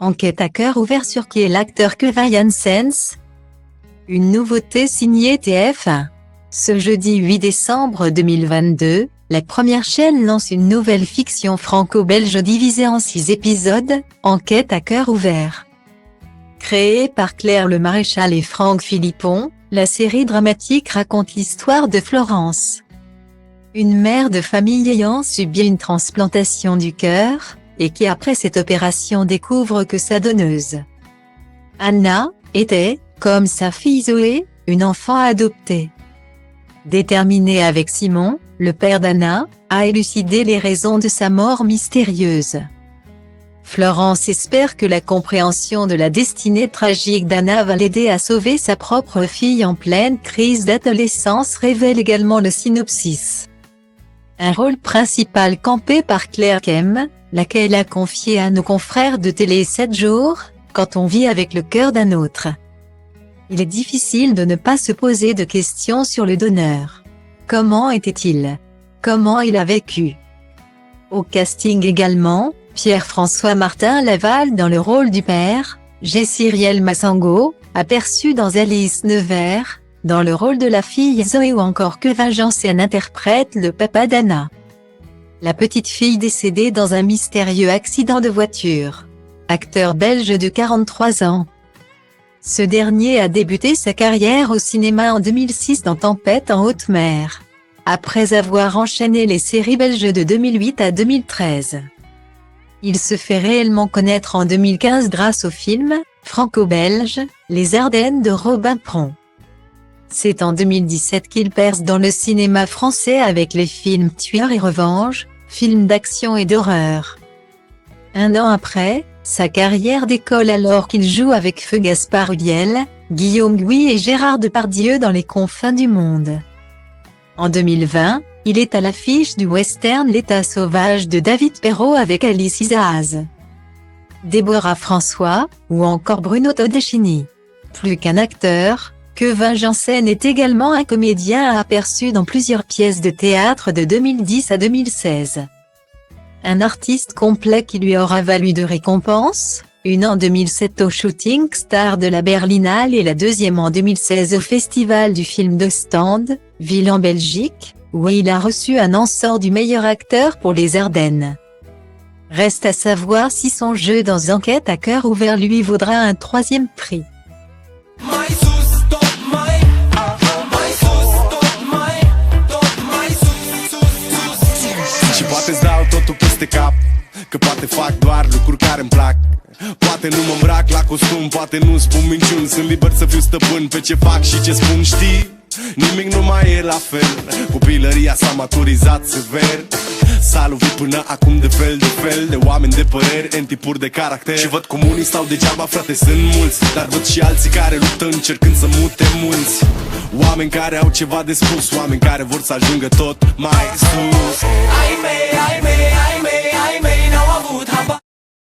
Enquête à cœur ouvert sur qui est l'acteur Kevin Janssens. Une nouveauté signée TF1. Ce jeudi 8 décembre 2022, la première chaîne lance une nouvelle fiction franco-belge divisée en 6 épisodes, Enquête à cœur ouvert. Créée par Claire Le Maréchal et Franck Philippon, la série dramatique raconte l'histoire de Florence, une mère de famille ayant subi une transplantation du cœur, et qui après cette opération découvre que sa donneuse, Anna, était, comme sa fille Zoé, une enfant adoptée. Déterminée avec Simon, le père d'Anna, à élucider les raisons de sa mort mystérieuse. Florence espère que la compréhension de la destinée tragique d'Anna va l'aider à sauver sa propre fille en pleine crise d'adolescence, révèle également le synopsis. Un rôle principal campé par Claire Kem, laquelle a confié à nos confrères de Télé 7 jours, quand on vit avec le cœur d'un autre. Il est difficile de ne pas se poser de questions sur le donneur. Comment était-il? Comment il a vécu? Au casting également, Pierre-François Martin Laval dans le rôle du père, Cyrielle Massango, aperçu dans Alice Nevers, dans le rôle de la fille Zoé, ou encore Kevin Janssens interprète le papa d'Anna, la petite fille décédée dans un mystérieux accident de voiture. Acteur belge de 43 ans. Ce dernier a débuté sa carrière au cinéma en 2006 dans Tempête en haute mer, après avoir enchaîné les séries belges de 2008 à 2013. Il se fait réellement connaître en 2015 grâce au film franco-belge Les Ardennes de Robin Pron. C'est en 2017 qu'il perce dans le cinéma français avec les films Tueur et Revanche, films d'action et d'horreur. Un an après, sa carrière décolle alors qu'il joue avec Feu Gaspard Ulliel, Guillaume Gouy et Gérard Depardieu dans Les Confins du monde. En 2020, il est à l'affiche du western L'État sauvage de David Perrault avec Alice Isaac, Déborah François, ou encore Bruno Todeschini. Plus qu'un acteur, Kevin Janssens est également un comédien aperçu dans plusieurs pièces de théâtre de 2010 à 2016. Un artiste complet qui lui aura valu 2 récompenses, une en 2007 au Shooting Star de la Berlinale et la deuxième en 2016 au Festival du film d'Ostende, ville en Belgique, où il a reçu un Ensor du meilleur acteur pour Les Ardennes. Reste à savoir si son jeu dans Enquête à cœur ouvert lui vaudra un 3e prix. Și poate-ți dau totul peste cap, că poate fac doar lucruri care-mi plac. Poate nu mă îmbrac la costum, poate nu spun minciuni. Sunt liber să fiu stăpân pe ce fac și ce spun, știi? Nimic nu mai e la fel, copilăria s-a maturizat sever. S-a lovit până acum de fel de oameni de păreri, în tipuri de caracter. Și văd cum unii stau degeaba, frate, sunt mulți, dar văd și alții care luptă încercând să mute mulți. Oameni care au ceva de spus, oameni care vor să ajungă tot mai sus. Ai mei, ai mei, ai mei, ai mei n-au avut habar.